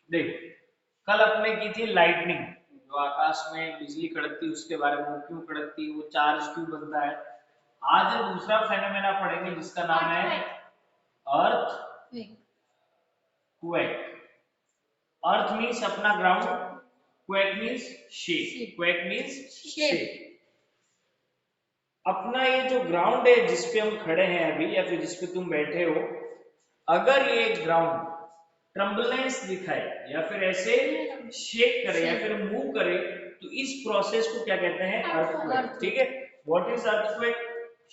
देख, कल अपने की थी लाइटनिंग, जो आकाश में बिजली कड़कती है उसके बारे में, वो क्यों कड़कती है, वो चार्ज क्यों बनता है। आज हम दूसरा फेनोमेना पढ़ेंगे जिसका नाम है अर्थ क्वेक। अर्थ मीन्स अपना ground, quake means shake, quake means shake. अपना ये जो ग्राउंड है जिसपे हम खड़े हैं अभी, या फिर जिसपे तुम बैठे हो, अगर ये ग्राउंड ट्रम्बलेंस दिखाए या फिर ऐसे शेक करे या फिर मूव करे, तो इस प्रोसेस को क्या कहते हैं, अर्थक्वेक। ठीक है, what is earthquake?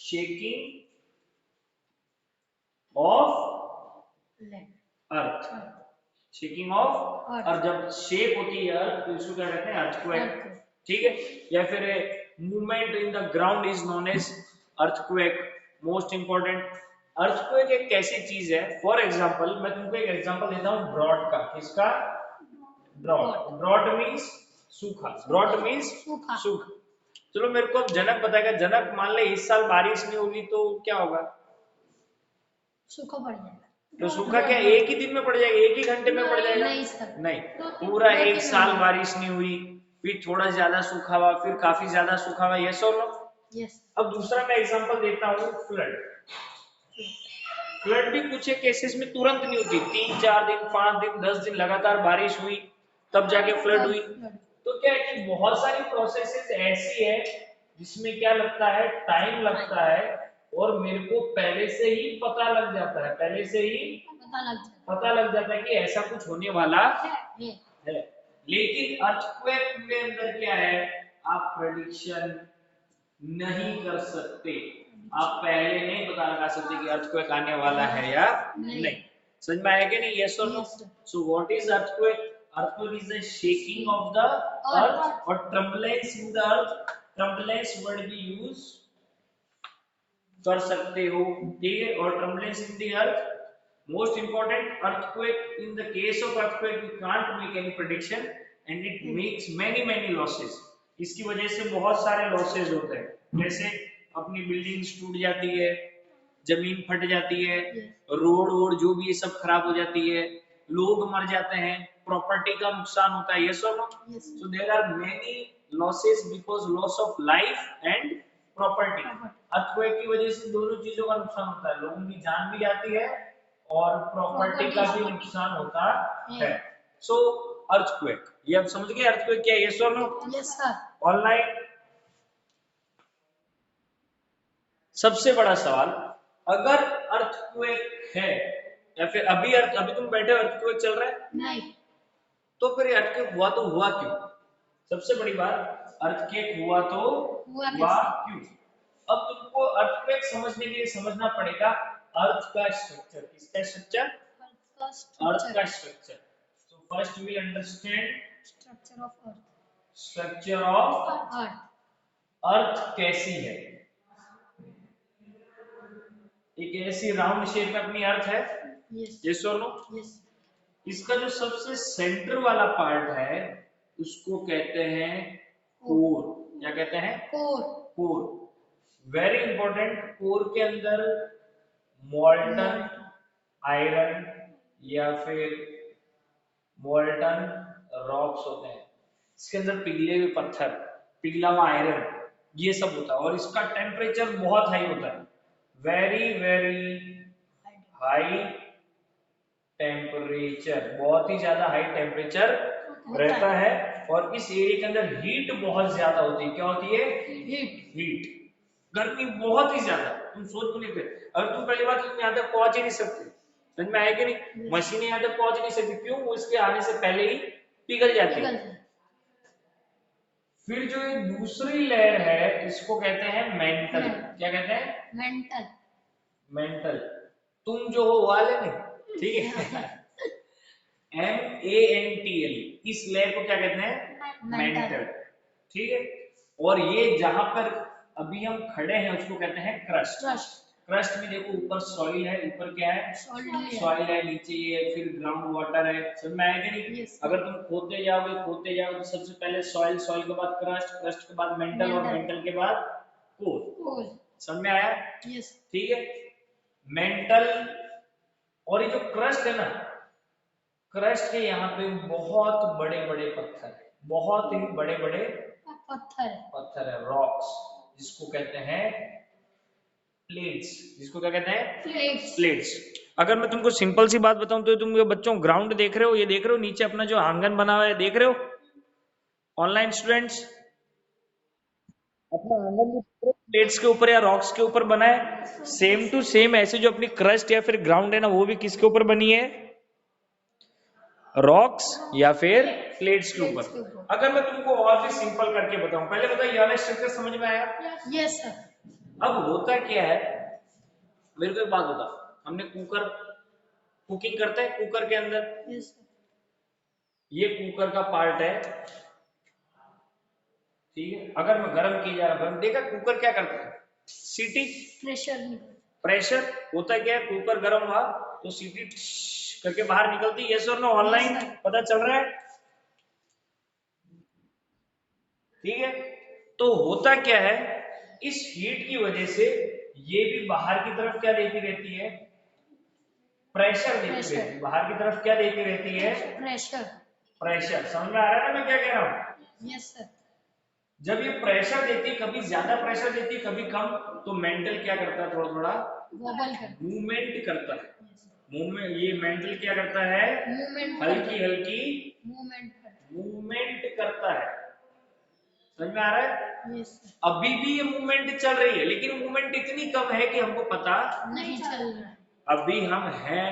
Shaking of earth, shaking of, और जब शेक होती है अर्थ तो इसको क्या कहते हैं, अर्थक्वेक। ठीक है, या फिर movement in the ground is known as earthquake. Most important, earthquake एक कैसी चीज है, फॉर एग्जांपल मैं तुमको एक एग्जांपल देता हूं ड्रॉट का। किसका? ड्रॉट। ड्रॉट मींस सूखा, ड्रॉट मींस सूखा। चलो मेरे को अब जनक बताएगा, जनक मान ले इस साल बारिश नहीं होगी तो क्या होगा? सूखा पड़ जाएगा। तो सूखा क्या एक ही दिन में पड़ जाएगा, एक ही घंटे में पड़ जाएगा? नहीं, पूरा एक साल बारिश नहीं हुई, फिर थोड़ा ज्यादा सूखा हुआ, फिर काफी ज्यादा सूखा हुआ, यस और नो? अब दूसरा मैं एग्जांपल देता हूँ, फ्लड। फ्लड भी कुछ एक केसेस में तुरंत नहीं होती, 3-4 दिन, 5 दिन, 10 दिन लगातार बारिश हुई तब जाके फ्लड हुई। तो क्या है कि बहुत सारी प्रोसेसेस ऐसी है जिसमें क्या लगता है, टाइम लगता है, और मेरे को पहले से ही पता लग जाता है, पहले से ही पता लग जाता है कि ऐसा कुछ होने वाला है। लेकिन अर्थक्वेक के अंदर क्या है, आप प्रेडिक्शन नहीं कर सकते, आप पहले नहीं पता लगा सकते कि अर्थक्वेक आने वाला है या नहीं। समझ में आया कि नहीं, यस और no? So what is earthquake? Earthquake is the shaking of the earth, और tremblance in the earth, tremblance word भी यूज कर सकते हो। ठीक है, और tremblance in the earth. Most important, earthquake, in the case of earthquake we can't make any prediction and it makes many many losses. इसकी वजह से बहुत सारे लॉसेस होते हैं, जैसे अपनी बिल्डिंग्स टूट जाती है, जमीन फट जाती है, रोड वोड जो भी ये सब खराब हो जाती है, लोग मर जाते हैं, प्रॉपर्टी का नुकसान होता है, यस और no? So there are many losses because loss of life and property. Earthquake की वजह से दोनों चीजों का नुकसान होता है, लोगों की जान भी जाती है और प्रॉपर्टी का भी नुकसान होता है। सो अर्थक्वेक, ये आप समझ गए अर्थक्वेक क्या है, यस और नो? Yes sir. ऑनलाइन सबसे बड़ा सवाल, अगर अर्थक्वेक है या फिर अभी तुम बैठे हो, अर्थक्वेक चल रहा है नहीं, तो फिर अर्थक्वेक हुआ तो हुआ क्यों? सबसे बड़ी बात, अर्थक्वेक हुआ तो हुआ क्यों? अब तुमको अर्थक्वेक समझने के लिए समझना पड़ेगा अर्थ का स्ट्रक्चर। किसका स्ट्रक्चर? अर्थ का structure. So first we understand structure of earth कैसी है। एक ऐसी राउंड शेप में अपनी अर्थ है, यस और नो? इसका जो सबसे सेंटर वाला पार्ट है उसको कहते हैं कोर। क्या कहते हैं? कोर। वेरी इंपॉर्टेंट, कोर के अंदर मोल्टन आयरन या फिर मोल्टन रॉक्स होते हैं, इसके अंदर पिघले हुए पत्थर, पिघला हुआ आयरन, ये सब होता है, और इसका टेम्परेचर बहुत हाई होता है, वेरी वेरी हाई टेम्परेचर, बहुत ही ज्यादा हाई टेम्परेचर रहता है, और इस एरिया के अंदर हीट बहुत ज्यादा होती है। क्या होती है? हीट, गर्मी बहुत ही ज्यादा, तुम सोच भी नहीं सकते। अगर तुम पहली बार तुम यहाँ तक पहुंच ही नहीं सकते, समझ में आया कि नहीं? मशीनें यहाँ तक पहुंच नहीं सकती, क्यों? वो इसके आने से पहले ही पिघल जाती है। फिर जो ये दूसरी लेयर है इसको कहते हैं मेंटल। क्या कहते हैं? मेंटल। तुम जो हो वाले नहीं, ठीक है? MENTL, इस लेयर को क्या कहते हैं? मेंटल। ठीक है, और ये जहां पर अभी हम खड़े हैं उसको कहते हैं क्रस्ट। क्रस्ट में देखो, ऊपर सॉइल है, ऊपर क्या है? सॉइल है, नीचे ये फिर ग्राउंड वाटर है। समझ में आएगा नहीं? अगर तुम खोदते जाओगे तो सबसे पहले सॉइल, सॉइल के बाद क्रस्ट, क्रस्ट के बाद मेंटल, और मेंटल के बाद कोर। समझ में आया? ठीक है, मेंटल, और ये जो क्रस्ट है ना, क्रस्ट के यहाँ पे बहुत बड़े बड़े पत्थर है, बहुत ही बड़े बड़े पत्थर है। पत्थर है, रॉक्स, जिसको कहते हैं प्लेट्स। जिसको क्या कहते हैं? प्लेट्स। प्लेट्स। अगर मैं तुमको सिंपल सी बात बताऊं तो तुम ये बच्चों ग्राउंड देख रहे हो, ये देख रहे हो नीचे अपना जो आंगन बना हुआ है, देख रहे हो ऑनलाइन स्टूडेंट्स? अपना आंगन भी प्लेट्स के ऊपर या रॉक्स के ऊपर बना है। सेम टू सेम ऐसे जो अपनी क्रस्ट या फिर ग्राउंड है ना, वो भी किसके ऊपर बनी है? रॉक्स या फिर प्लेट्स के ऊपर। अगर मैं तुमको और भी सिंपल करके बताऊं, पहले बताओ ये वाला स्ट्रक्चर समझ में आया? Yes sir. अब होता क्या है, मेरे को एक बात बता, हमने कुकर, कुकिंग करते हैं कुकर के अंदर, यस सर। ये कुकर का पार्ट है, ठीक है। अगर मैं गर्म किया जा रहा, गर्म देखा कुकर क्या करता है? सीटी, प्रेशर प्रेशर होता है क्या है, कुकर गर्म हुआ तो सीटी करके बाहर निकलती है। यस और नो? ऑनलाइन पता चल रहा है? ठीक है। तो होता क्या है, इस हीट की वजह से ये भी बाहर की तरफ क्या देती रहती है? प्रेशर देती रहती है। बाहर की तरफ क्या देती रहती है? प्रेशर। प्रेशर। समझ में आ रहा है ना मैं क्या कह रहा हूँ? Yes sir. जब ये प्रेशर देती है, कभी ज्यादा प्रेशर देती है कभी कम, तो मेंटल क्या करता है? थोड़ा थोड़ा वॉबल करता मूवमेंट करता है। मूवमेंट, ये मेंटल क्या करता है? मूवमेंट हल्की हल्की मूवमेंट मूवमेंट करता है। समझ में आ रहा है? Yes sir. अभी भी ये मूवमेंट चल रही है, लेकिन मूवमेंट इतनी कम है कि हमको पता नहीं चल रहा है। अभी हम हैं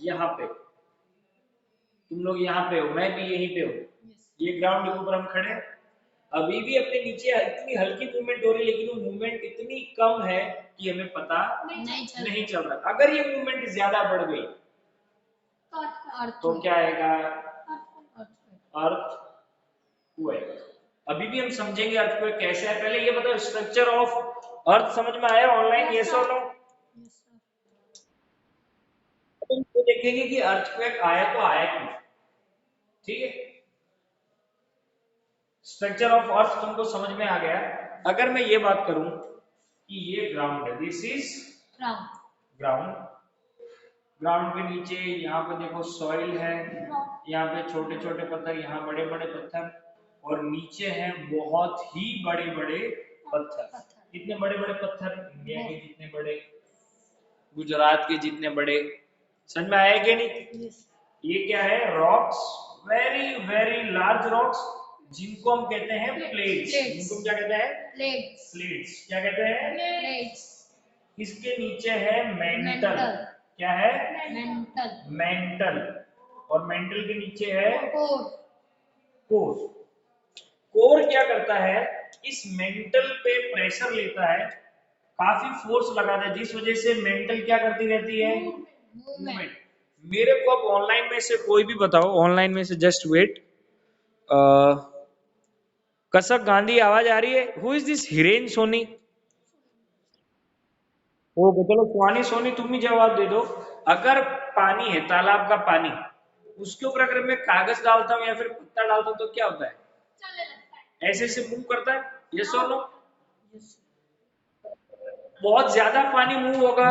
यहाँ पे, तुम लोग यहाँ पे हो, मैं भी यहीं पे हूँ, ये ग्राउंड के ऊपर हम खड़े हैं। अभी भी अपने नीचे इतनी हल्की मूवमेंट हो रही है, लेकिन वो मूवमेंट इतनी कम है कि हमें पता नहीं चल रहा। अगर ये मूवमेंट ज्यादा बढ़ गई तो क्या आएगा? अर्थ क्वेक। अभी भी हम समझेंगे अर्थ क्वेक कैसे है। पहले ये बताओ स्ट्रक्चर ऑफ अर्थ समझ में आया ऑनलाइन? यस और नो? तुम तो देखेंगे कि अर्थक्वेक आया तो आया क्यों, ठीक है। स्ट्रक्चर ऑफ अर्थ तुमको समझ में आ गया। अगर मैं ये बात करूं कि ये ग्राउंड है, दिस इज ग्राउंड, ग्राउंड के नीचे यहाँ पे देखो सॉइल है, यहाँ पे छोटे छोटे पत्थर, यहाँ बड़े बड़े पत्थर, और नीचे हैं बहुत ही बड़े बड़े पत्थर। कितने बड़े बड़े पत्थर? इंडिया के जितने बड़े, गुजरात के जितने बड़े। समझ में आया कि नहीं? ये क्या है? Rocks, very very large rocks, जिनको हम कहते हैं प्लेट्स। जिनको क्या कहते हैं? प्लेट्स। क्या कहते हैं? प्लेट्स। इसके नीचे है मेंटल। क्या है? मेंटल। और मेंटल के नीचे है कोर। कोर क्या करता है? इस मेंटल पे प्रेशर लेता है, काफी फोर्स लगाता है, जिस वजह से मेंटल क्या करती रहती है? मूवमेंट। मेरे को अब ऑनलाइन में से कोई भी बताओ, ऑनलाइन में से जस्ट वेट, कसक गांधी आवाज आ रही है? Who is this Hiren Soni? Okay चलो सुहानी सोनी तुम ही जवाब दे दो। अगर पानी है, तालाब का पानी, उसके ऊपर अगर मैं कागज डालता हूँ या फिर पत्ता डालता हूँ तो क्या होता है? ऐसे ऐसे मूव करता है। यस और नो? बहुत ज्यादा पानी मूव होगा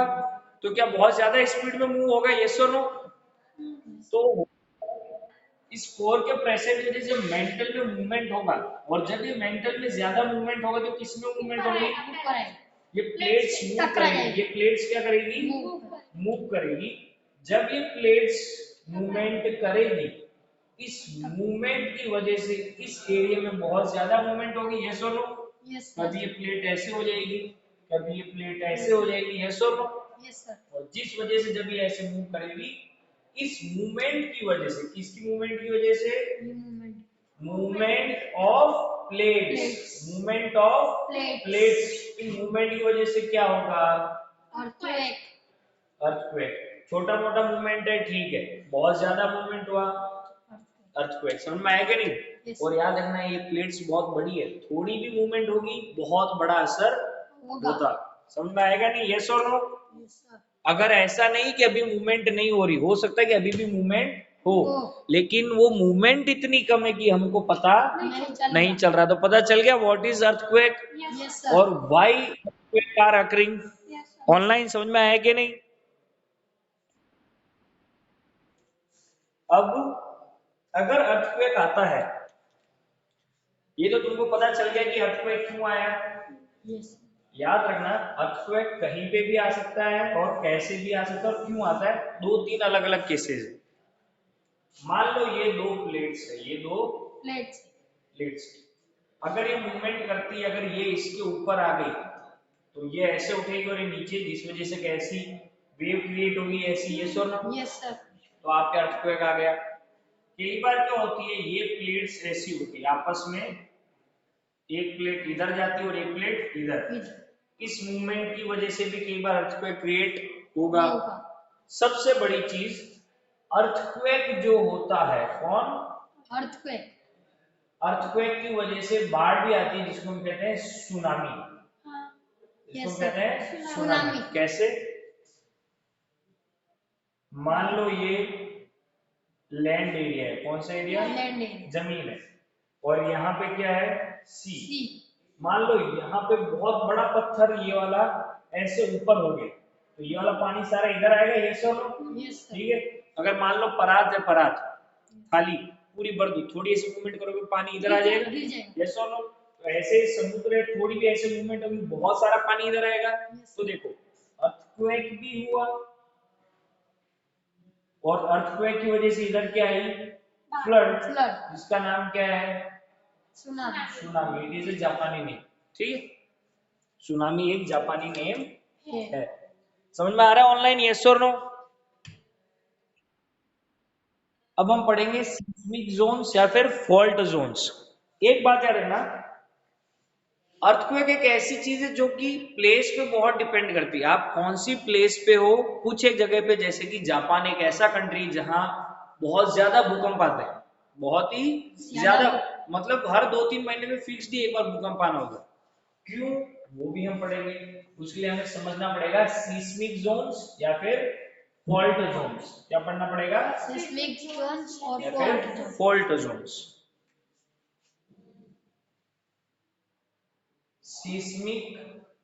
तो क्या बहुत ज्यादा स्पीड में मूव होगा? यस और नो? तो इस कोर के प्रेशर की वजह से मेंटल में मूवमेंट होगा, और जब ये मेंटल में ज्यादा मूवमेंट होगा तो किस में मूवमेंट होगी? ये प्लेट्स मूव करेगी। ये प्लेट्स क्या करेगी? मूव करेगी। जब ये प्लेट्स मूवमेंट करेगी, इस मूवमेंट की वजह से इस एरिया में बहुत ज्यादा मूवमेंट होगी। यस और नो? कभी ये प्लेट ऐसे हो जाएगी, कभी ये प्लेट ऐसे हो जाएगी। यस और नो? और जिस वजह से जब ये ऐसे मूव करेगी, इस मूवमेंट की वजह से, किसकी मूवमेंट की वजह से? Movement of plates. Movement of plates. In movement की वजह से क्या होगा? अर्थक्वेक। छोटा मोटा मूवमेंट है, ठीक है, बहुत ज्यादा मूवमेंट हुआ, अर्थक्वेक। समझ में आया कि नहीं? और याद रखना ये प्लेट्स बहुत बड़ी है, थोड़ी भी मूवमेंट होगी बहुत बड़ा असर होता। समझ में आएगा नहीं? यस और नो? अगर ऐसा नहीं कि अभी मूवमेंट नहीं हो रही, हो सकता है कि अभी भी मूवमेंट हो, लेकिन वो मूवमेंट इतनी कम है कि हमको पता नहीं चल रहा। तो पता चल गया व्हाट इज अर्थक्वेक और why earthquake are occurring. Online समझ में आया कि नहीं? अब अगर अर्थक्वेक आता है, ये तो तुमको पता चल गया कि अर्थक्वेक क्यों आया। यस याद रखना अर्थक्वेक कहीं पे भी आ सकता है और कैसे भी आ सकता है और क्यों आता है, दो तीन अलग अलग केसेस है। मान लो ये दो प्लेट्स है, ये दो प्लेट्स प्लेट्स, अगर ये मूवमेंट करती है, अगर ये इसके ऊपर आ गई तो ये ऐसे उठेगी और ये नीचे, जिस वजह से कैसी वेव क्रिएट होगी, ऐसी, यस और नो। यस सर तो आपके अर्थक्वेक आ गया। कई बार क्या होती है, ये प्लेट्स ऐसी होती है आपस में, एक प्लेट इधर जाती है और एक प्लेट इधर, इस मूवमेंट की वजह से भी कई बार अर्थक्वेक क्रिएट होगा। सबसे बड़ी चीज, अर्थक्वेक जो होता है, कौन, अर्थक्वेक, अर्थक्वेक की वजह से बाढ़ भी आती है, जिसको हम कहते हैं सुनामी, जिसको हम कहते हैं सुनामी। कैसे, मान लो ये लैंड एरिया है, कौन सा एरिया, लैंड एरिया, जमीन है, और यहाँ पे क्या है, सी। मान लो यहाँ पे बहुत बड़ा पत्थर ये वाला ऐसे ऊपर हो गया, तो ये वाला पानी सारा इधर आएगा, ये सब, ठीक है। अगर मान लो परात है, परात खाली पूरी भर दो, थोड़ी ऐसे मूवमेंट करोगे पानी इधर आ जाएगा, यस और नो। तो ऐसे समुद्र है, थोड़ी भी ऐसे मूवमेंट होगी बहुत सारा पानी इधर आएगा। तो देखो अर्थक्वेक भी हुआ, और अर्थक्वेक की वजह से इधर क्या आई, फ्लड, जिसका नाम क्या है, tsunami. Tsunami, it is a जापानी नेम, ठीक है, सुनामी एक जापानी नेम है। समझ में आ रहा है ऑनलाइन, यस और नो। अब हम पढ़ेंगे सीस्मिक जोन्स या फिर फॉल्ट जोन्स। एक बात याद रखना, अर्थक्वेक एक ऐसी चीज है जो कि प्लेस पे बहुत डिपेंड करती है, आप कौन सी प्लेस पे हो। कुछ एक जगह पे, जैसे कि जापान एक ऐसा कंट्री जहां बहुत ज्यादा भूकंप आते हैं, बहुत ही ज्यादा, मतलब हर 2-3 महीने में फिक्स्ड ही एक बार भूकंप आना होगा। क्यों, वो भी हम पढ़ेंगे। उसके लिए हमें समझना पड़ेगा सीस्मिक जोन्स या फिर फॉल्ट जोन्स। क्या पढ़ना पड़ेगा, सीस्मिक जोन्स और या फिर फॉल्ट जोन्स। सीस्मिक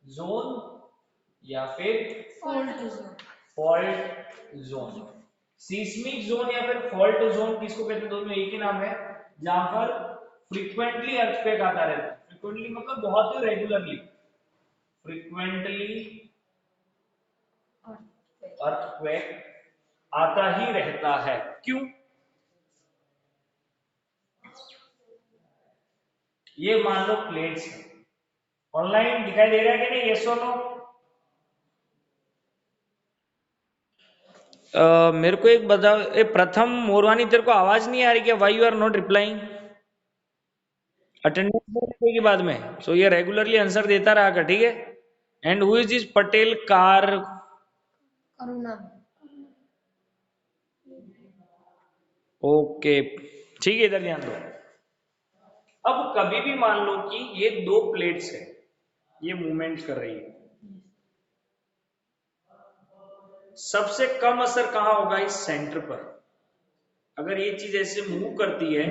जोन या फिर फॉल्ट जोन। सीस्मिक जोन या फिर फॉल्ट जोन किसको कहते हैं, दोनों एक ही नाम है, जहां पर फ्रीक्वेंटली अर्थक्वेक आता रहता है। फ्रीक्वेंटली मतलब बहुत ही रेगुलरली, फ्रीक्वेंटली अर्थक्वेक आता ही रहता है। क्यों, ये मान लो प्लेट्स है, ऑनलाइन दिखाई दे रहा है कि नहीं, यस और नो। मेरे को एक बताओ, प्रथम मोरवानी, तेरे को आवाज नहीं आ रही क्या, why you are not replying, attendance की बाद में, सो ये रेगुलरली आंसर देता रहा कर, ठीक है। And who is this Patel car, Karuna, okay ठीक है, इधर ध्यान दो। अब कभी भी मान लो कि ये दो प्लेट्स है, ये मूवमेंट कर रही है, सबसे कम असर कहां होगा, इस सेंटर पर। अगर ये चीज ऐसे मूव करती है,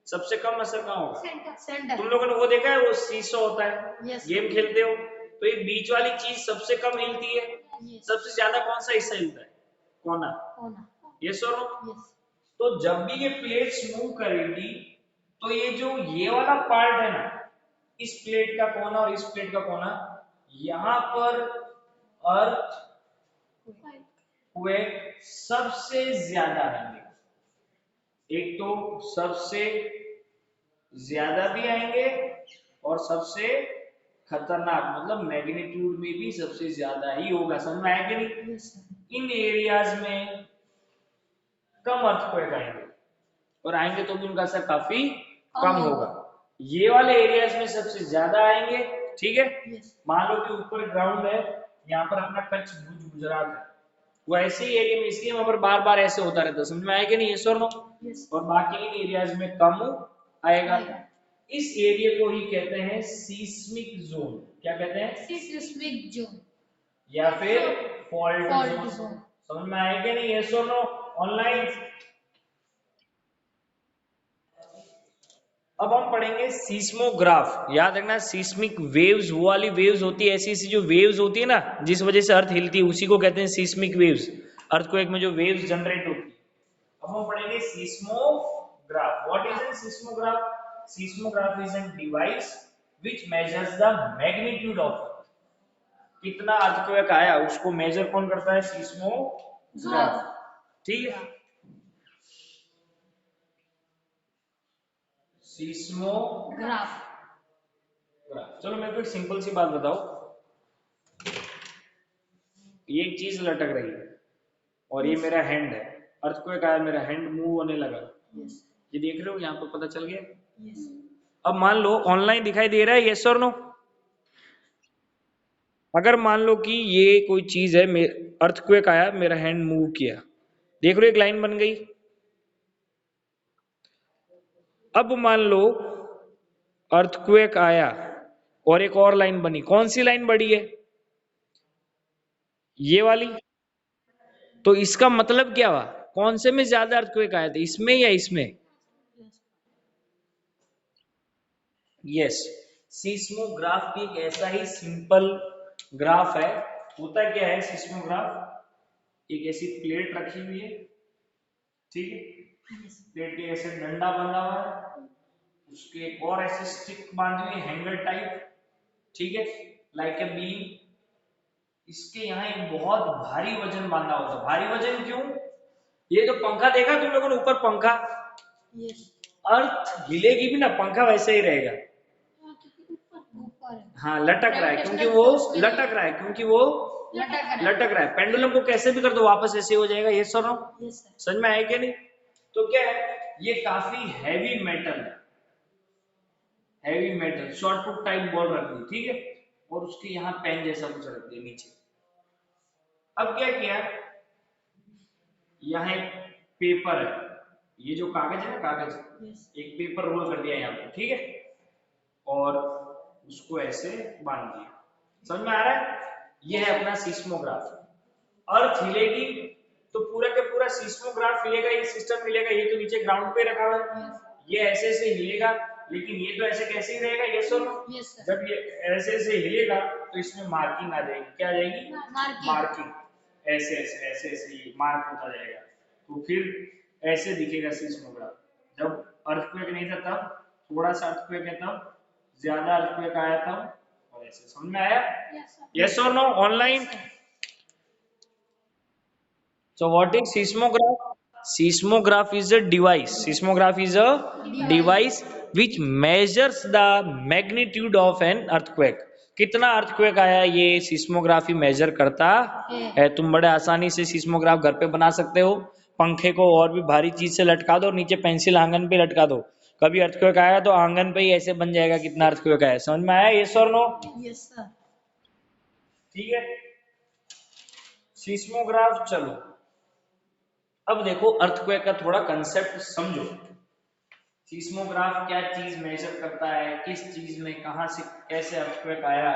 सबसे कम असर कहां होगा, सेंटर। तुम लोगों ने वो देखा है, वो सीसो होता है, yes, गेम खेलते हो, तो ये बीच वाली चीज सबसे कम हिलती है, yes, सबसे ज्यादा कौन सा हिस्सा हिलता है, कोना, यस और नो। तो जब भी ये प्लेट्स मूव करेगी, तो ये जो ये वाला पार्ट है ना, इस प्लेट का कोना और इस प्लेट का कोना, यहां पर अर्थ क्वेक सबसे ज्यादा आएंगे। एक तो सबसे ज्यादा भी आएंगे और सबसे खतरनाक, मतलब मैग्नीट्यूड में भी सबसे ज्यादा ही होगा। समझ में आया कि नहीं। इन एरियाज में कम अर्थक्वेक आएंगे, और आएंगे तो भी उनका असर काफी कम होगा। ये वाले एरियाज में सबसे ज्यादा आएंगे, ठीक है। मान लो कि ऊपर ग्राउंड है, यहाँ पर अपना कच्छ भुज गुजरात है, वो ऐसे ही एरिया में, इसलिए वहां पर बार बार ऐसे होता रहता है। समझ में आया कि नहीं, यस और नो। और बाकी इन एरियाज में कम आएगा। इस एरिया को ही कहते हैं सीस्मिक जोन। क्या कहते हैं, सीस्मिक जोन या फिर फॉल्ट जोन। समझ में आया कि नहीं, यस और नो ऑनलाइन। अब हम पढ़ेंगे सीस्मोग्राफ। याद रखना, सीस्मिक वेव्स वो वाली वेव्स होती है, ऐसी ऐसी जो वेव्स होती है ना, जिस वजह से अर्थ हिलती है, उसी को कहते हैं सीस्मिक वेव्स। अर्थक्वेक में जो वेव्स जनरेट होती है। अब हम पढ़ेंगे seismograph. What is a seismograph? Seismograph is an device which measures the magnitude of earth. कितना अर्थक्वेक आया उसको मेजर कौन करता है? सीस्मोग्राफ। ठीक है, सीस्मोग्राफ। ग्राफ। चलो मेरे को एक सिंपल सी बात बताओ, ये एक चीज लटक रही है और ये मेरा हैंड है, अर्थक्वेक आया, मेरा हैंड मूव होने लगा, यस ये देख रहे हो, यहाँ पर पता चल गया। यस अब मान लो ऑनलाइन दिखाई दे रहा है, यस और नो? अगर मान लो कि ये कोई चीज है, अर्थक्वेक आया, मेरा हैंड मूव किया, देख रहे हो एक लाइन बन गई। अब मान लो अर्थक्वेक आया और एक और लाइन बनी, कौन सी लाइन बड़ी है? ये वाली। तो इसका मतलब क्या हुआ? कौन से में ज्यादा अर्थक्वेक आया था, इसमें या इसमें? यस, सीस्मोग्राफ भी एक ऐसा ही सिंपल ग्राफ है। होता क्या है सीस्मोग्राफ? एक ऐसी प्लेट रखी हुई है, ठीक है, प्लेट के ऐसे डंडा बंधा हुआ है, उसके एक और ऐसे स्टिक बांधी हुई है हैंगर टाइप, ठीक है, लाइक ए बीम। इसके यहाँ एक बहुत भारी वजन बांधा होता है। भारी वजन क्यों? ये तो पंखा देखा तुम लोगों ने, ऊपर पंखा, यस अर्थ हिलेगी भी ना, पंखा वैसे ही रहेगा। ऊपर है। हाँ, लटक रहा है क्योंकि वो लटक रहा है, क्योंकि वो लटक रहा है। पेंडुलम को कैसे भी कर दो वापस ऐसे हो जाएगा। ये सुनो, यस सर समझ में आया क्या नहीं? तो क्या है, ये काफी हैवी मेटल है, heavy metal, short put type ball रख दी, ठीक है, और उसके यहाँ पेन जैसा कुछ रख दिया नीचे। अब क्या किया, यहाँ एक पेपर है, ये जो कागज है ना, कागज, यस एक पेपर रोल कर दिया यहाँ पे, ठीक है, और उसको ऐसे बांध दिया। समझ में आ रहा है? ये है अपना सीस्मोग्राफ। अर्थ हिलेगी तो पूरा के पूरा सीस्मोग्राफ हिलेगा, ये सिस्टम हिलेगा। ये तो नीचे ग्राउंड पे रखा हुआ है, ये ऐसे ऐसे हिलेगा, लेकिन ये तो ऐसे कैसे ही रहेगा। ये सर, यस सर जब ये ऐसे ऐसे हिलेगा तो इसमें मार्किंग आ जाएगी। क्या आ जाएगी? मार्किंग। ऐसे ऐसे ऐसे ऐसे ये मार्क होता जाएगा, तो फिर ऐसे दिखेगा सीस्मोग्राफ। जब अर्थक्वेक नहीं था तब, थोड़ा सा अर्थक्वेक है तब, ज्यादा अर्थक्वेक आया तब, और ऐसे। समझ में आया? यस और no? Online. So what is seismograph? Seismograph is a device. Seismograph is a device which measures the magnitude of an earthquake. कितना अर्थक्वेक आया ये सिस्मोग्राफी मेजर करता है। तुम बड़े आसानी से सिस्मोग्राफ घर पे बना सकते हो। पंखे को और भी भारी चीज से लटका दो और नीचे पेंसिल आंगन पे लटका दो, कभी अर्थक्वेक आएगा तो आंगन पे ही ऐसे बन जाएगा कितना अर्थक्वेक आया। समझ में आया? यस और नो? यस सर ठीक है, सिस्मोग्राफ। चलो अब देखो अर्थक्वेक का थोड़ा कंसेप्ट समझो। सीस्मोग्राफ क्या चीज मेजर करता है, किस चीज में कहां से कैसे अर्थक्वेक आया।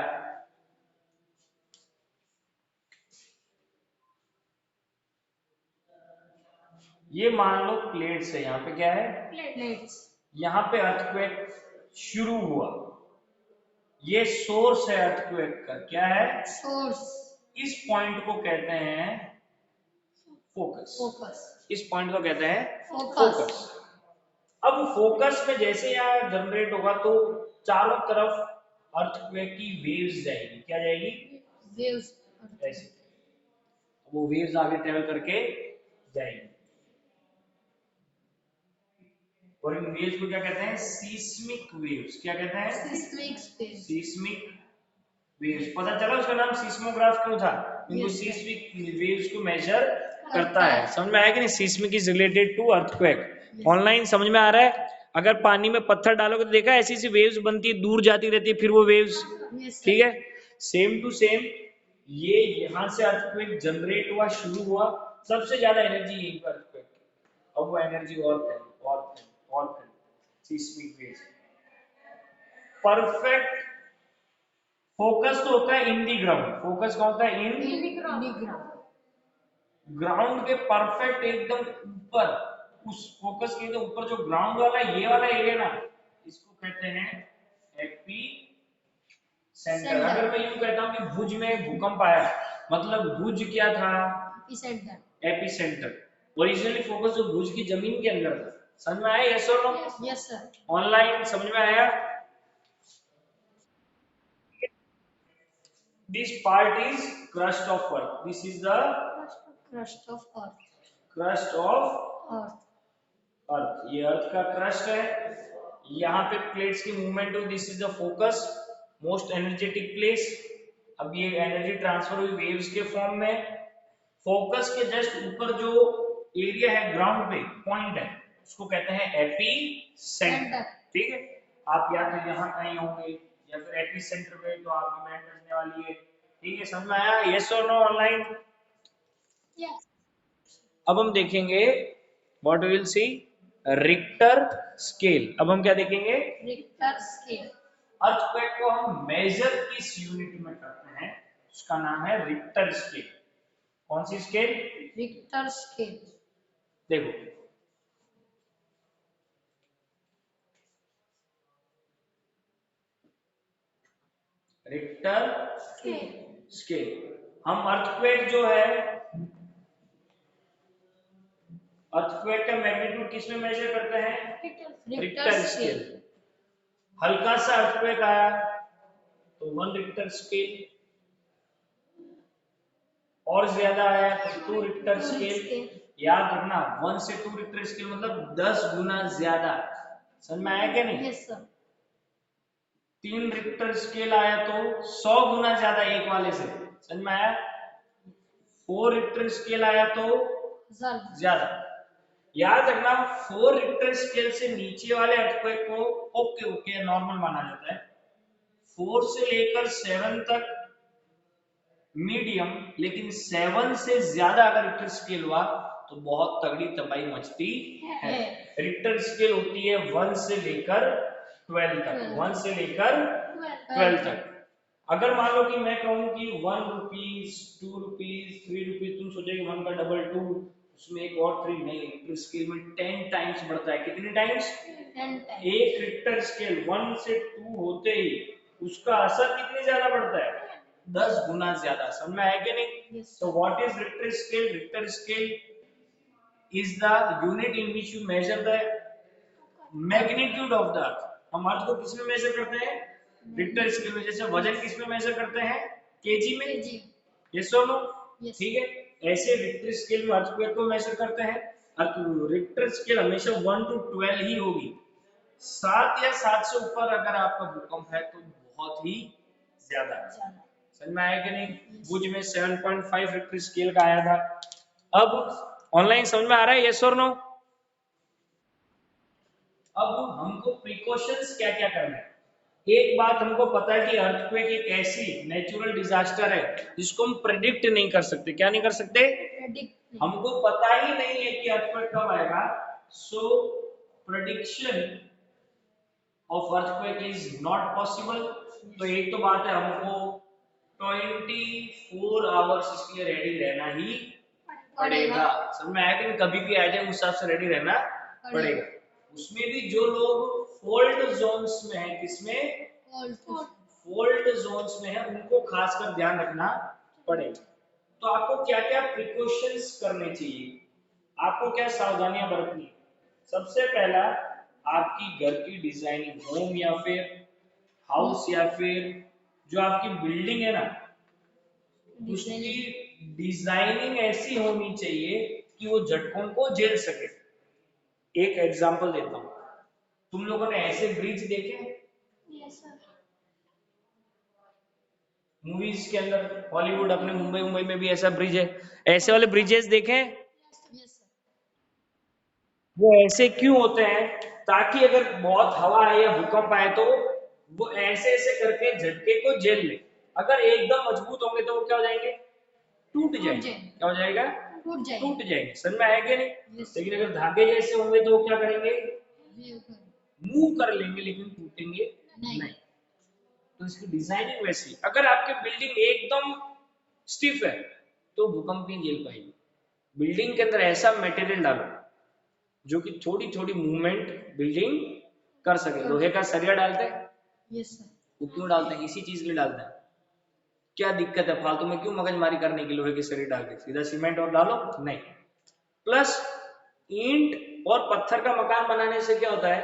ये मान लो प्लेट्स है, यहाँ पे क्या है? प्लेट्स। यहाँ पे अर्थक्वेक शुरू हुआ, ये सोर्स है अर्थक्वेक का। क्या है? सोर्स। इस पॉइंट को कहते हैं फोकस। फोकस। इस पॉइंट को कहते हैं फोकस। अब फोकस में जैसे यहाँ जनरेट होगा तो चारों तरफ अर्थक्वेक की वेव्स जाएगी। क्या जाएगी? वेव्स। ऐसे वो वेव्स आगे ट्रेवल करके जाएगी, और इन वेव्स को क्या कहते हैं? Seismic waves. क्या कहते हैं? Seismic waves. पता चला उसका नाम सीस्मोग्राफ क्यों था? क्योंकि सीस्मिक वेव्स को मेजर करता है। समझ में आया कि नहीं? Seismic is related to earthquake. Online समझ में आ रहा है? अगर पानी में पत्थर डालोगे तो देखा ऐसी ऐसी वेव्स बनती है, दूर जाती रहती है, फिर वो वेव्स, ठीक है, सेम टू सेम ये यहाँ से अर्थक्वेक जनरेट हुआ, शुरू हुआ, सबसे ज्यादा एनर्जी यहीं पर अर्थक्वेक। अब वो एनर्जी और फैली और फैली और फैली, सीस्मिक वेव्स। परफेक्ट फोकस तो होता है इन दी ग्राउंड। फोकस कौन होता है? इन ग्राउंड के परफेक्ट एकदम ऊपर, उस फोकस के एकदम ऊपर जो ग्राउंड वाला ये वाला एरिया ना, इसको कहते हैं एपी सेंटर। अगर मैं यूं कहता हूं कि भुज में भूकंप आया, मतलब भुज क्या था? AP centre. ओरिजिनली फोकस जो भुज की जमीन के अंदर था। समझ में आया? यस और नो? Yes, sir. ऑनलाइन समझ में आया? This part is crust of earth, this is the Crust of earth. Crust of Earth. अर्थ। ये अर्थ का क्रस्ट है, यहाँ पे प्लेट्स की मूवमेंट हो, this is the focus, most energetic place. अब ये एनर्जी ट्रांसफर हुई वेव्स के फॉर्म में। फोकस के जस्ट ऊपर जो एरिया है ग्राउंड पे पॉइंट है, उसको कहते हैं एपी सेंटर। ठीक है, आप या तो यहाँ कहीं होंगे या फिर एपी सेंटर पे, तो आपकी मैट करने वाली है। ठीक है, समझ में आया? यस और नो ऑनलाइन? Yes. अब हम देखेंगे what will see Richter scale. अब हम क्या देखेंगे? Richter scale. अर्थक्वेक को हम मेजर किस यूनिट में करते हैं, उसका नाम है रिक्टर स्केल। कौन सी स्केल? Richter scale. देखो, रिक्टर Scale. स्केल। हम अर्थक्वेक जो है, अर्थक्वेक का मैग्नीट्यूड किस में मेजर करते हैं? Richter Richter scale. scale. हल्का सा अर्थक्वेक आया तो 1 रिक्टर स्केल, और ज्यादा आया तो 2 रिक्टर स्केल। याद रखना 1 से 2 रिक्टर स्केल मतलब 10 गुना ज्यादा। समझ में आया क्या नहीं? Yes, sir. 3 रिक्टर स्केल आया तो 100 गुना ज्यादा एक वाले से। समझ में आया? 4 रिक्टर स्केल आया तो Zara. ज्यादा। याद रखना 4 रिक्टर स्केल से नीचे वाले अर्थक्वेक को ओके ओके नॉर्मल माना जाता है। 4 से लेकर 7 तक मीडियम, लेकिन 7 से ज्यादा अगर रिक्टर स्केल हुआ तो बहुत तगड़ी तबाही मचती है। रिक्टर स्केल होती है 1 से लेकर 12 तक, 1 से लेकर 12 तक। अगर मान लो कि मैं कहूं कि 1 रुपीज, 2 रुपीज, 3 रुपीज, तुम सोचोगे 1 का डबल 2, उसमें एक और 3 नहीं, रिक्टर स्केल में 10 टाइम्स बढ़ता है। कितने टाइम्स? 10 times. एक रिक्टर स्केल 1 से 2 होते ही उसका असर कितने ज्यादा बढ़ता है? 10 गुना ज्यादा। समझ में आया कि नहीं? Yes, So sir. what is Richter scale? Richter scale is the unit in which you measure the magnitude of the earth। हम अर्थ को किस में मेजर करते हैं? रिक्टर स्केल में। जैसे वजन किस में मेजर करते हैं? केजी में। kg. यस और नो? Yes. ठीक है, ऐसे रिक्टर स्केल में अर्थक्वेक को मेजर करते हैं। रिक्टर स्केल हमेशा 1 to 12 ही होगी। 7 या 7 से ऊपर अगर आपका भूकंप है तो बहुत ही ज्यादा। Zara. समझ में आया कि नहीं? भुज में 7.5 रिक्टर स्केल का आया था। अब ऑनलाइन समझ में आ रहा है? यस और नो? अब हमको प्रिकॉशंस क्या क्या करना है। एक बात हमको पता है कि अर्थक्वेक एक ऐसी नेचुरल डिजास्टर है जिसको हम प्रेडिक्ट नहीं कर सकते। क्या नहीं कर सकते? Predict. हमको पता ही नहीं है कि अर्थक्वेक कब आएगा। So prediction of earthquake is not possible. तो एक तो बात है, हमको 24 आवर्स इसके लिए रेडी रहना ही पड़ेगा। समझ में आया कि कभी भी आ जाए उस हिसाब से रेडी रहना पड़ेगा। उसमें भी जो लोग फोल्ड जोन्स में है, किसमें? फोल्ड जोन्स में है, उनको खासकर ध्यान रखना पड़ेगा। तो आपको क्या क्या प्रिकॉशंस करने चाहिए, आपको क्या सावधानियां बरतनी? सबसे पहला, आपकी घर की डिजाइनिंग, होम या फिर हाउस या फिर जो आपकी बिल्डिंग है ना, उसकी डिजाइनिंग ऐसी होनी चाहिए कि वो झटकों को झेल सके। एक एग्जांपल देता हूँ, तुम लोगों ने ऐसे ब्रिज देखे Yes, sir. मूवीज के अंदर? हॉलीवुड, अपने मुंबई में भी ऐसा ब्रिज है, ऐसे वाले ब्रिजेस देखे? Yes, sir. वो ऐसे क्यों होते हैं? ताकि अगर बहुत हवा आए या भूकंप आए तो वो ऐसे ऐसे करके झटके को झेल ले। अगर एकदम मजबूत होंगे तो वो क्या हो जाएंगे? टूट जाएंगे। क्या हो जाएगा? टूट जाएंगे। टूट जाएंगे। समझ में आया कि नहीं? Yes. लेकिन अगर धागे जैसे होंगे तो वो क्या करेंगे? Vehicle. मूव कर लेंगे लेकिन टूटेंगे नहीं। तो इसकी डिजाइनिंग वैसी। अगर आपकी बिल्डिंग एकदम स्टिफ है तो भूकंप नहीं झेल पाएगी। बिल्डिंग के अंदर ऐसा मटेरियल डालो जो कि थोड़ी थोड़ी मूवमेंट बिल्डिंग कर सके। लोहे का सरिया डालते हैं, Yes, sir. वो क्यों डालते हैं? इसी चीज के लिए डालते हैं। क्या दिक्कत है फालतू में क्यों मगजमारी करने की लोहे के सरिया डाल के? सीधा सीमेंट और डालो। नहीं, प्लस ईंट और पत्थर का मकान बनाने से क्या होता है,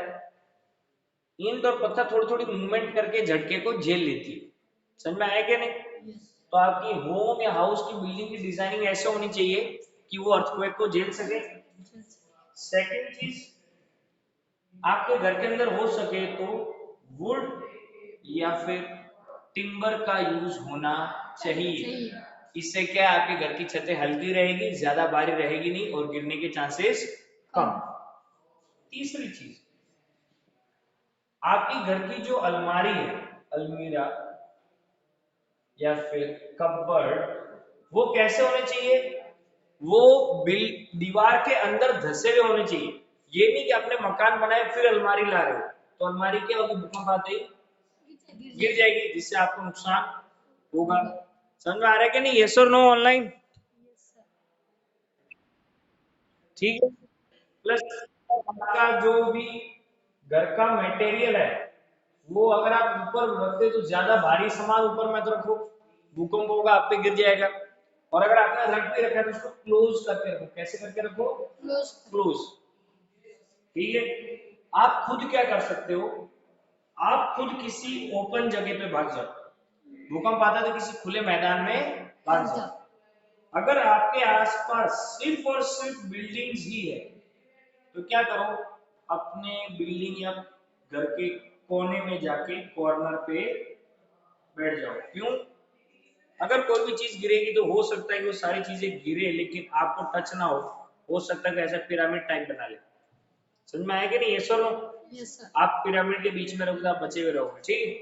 ईंट और पत्थर थोड़ी थोड़ी मूवमेंट करके झटके को झेल लेती है। समझ में आया क्या नहीं? Yes. तो आपकी होम या हाउस की बिल्डिंग की डिजाइनिंग ऐसे होनी चाहिए कि वो अर्थक्वेक को झेल सके। Yes. सेकंड चीज, आपके घर के अंदर हो सके तो वुड या फिर टिम्बर का यूज होना चाहिए। चाहिए। इससे क्या है, आपके घर की छतें हल्की रहेगी, ज्यादा भारी रहेगी नहीं और गिरने के चांसेस कम। तीसरी चीज, आपकी घर की जो अलमारी है, अलमीरा या फिर कपबोर्ड, वो कैसे होने चाहिए, वो दीवार के अंदर धसे हुए होने चाहिए। ये नहीं कि आपने मकान बनाए फिर अलमारी ला रहे हो, तो अलमारी क्या होगी, भूकंप आते ही गिर जाएगी, जिससे आपको नुकसान होगा। समझ में आ रहा है कि नहीं? यस और नो ऑनलाइन? Yes, sir. ठीक है। प्लस आपका जो भी घर का मटेरियल है, वो अगर आप ऊपर रखते तो ज्यादा भारी सामान ऊपर मत रखो, भूकंप होगा, आप पे गिर जाएगा। और अगर आपने रख भी रखा है तो उसको क्लोज करके रखो। कैसे करके रखो? Close. क्लोज। ठीक है। आप खुद क्या कर सकते हो, आप खुद किसी ओपन जगह पे भाग जाओ। भूकंप आता है तो किसी खुले मैदान में भाग जाओ। अगर आपके आसपास सिर्फ और सिर्फ बिल्डिंग्स ही है तो क्या करो, अपने बिल्डिंग या घर के कोने में जाके कॉर्नर पे बैठ जाओ। क्यों? अगर कोई भी चीज गिरेगी तो हो सकता है कि वो सारी चीजें गिरे लेकिन आपको टच ना हो सकता है कि ऐसा पिरामिड टाइप बना ले। समझ में आया कि नहीं? यस और नो? Yes, sir. आप पिरामिड के बीच में रहोगे, आप बचे हुए रहोगे। ठीक है।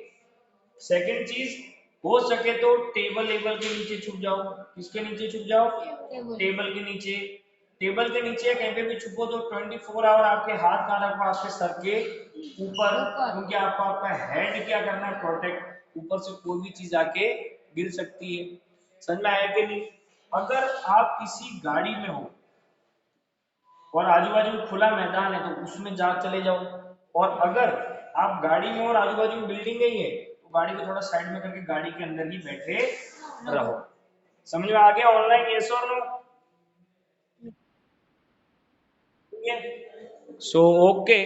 सेकंड चीज, हो सके तो टेबल लेबल के नीचे छुप जाओ। किसके नीचे छुप जाओ? Table. टेबल के नीचे। टेबल के नीचे कहीं पे भी छुपो तो 24 आवर आपके हाथ कहाँ रखो? आपके सर के ऊपर, क्योंकि आपको आपका हेड क्या करना है? प्रोटेक्ट। ऊपर से कोई भी चीज आके गिर सकती है। समझ में आया कि नहीं? अगर आप किसी गाड़ी में हो और आजू बाजू में खुला मैदान है तो उसमें जा चले जाओ। और अगर आप गाड़ी में और आजू बाजू में बिल्डिंग नहीं है तो गाड़ी को थोड़ा साइड में करके गाड़ी के अंदर ही बैठे रहो। समझ में आ गया ऑनलाइन? यस और नो? ठीक है। So okay.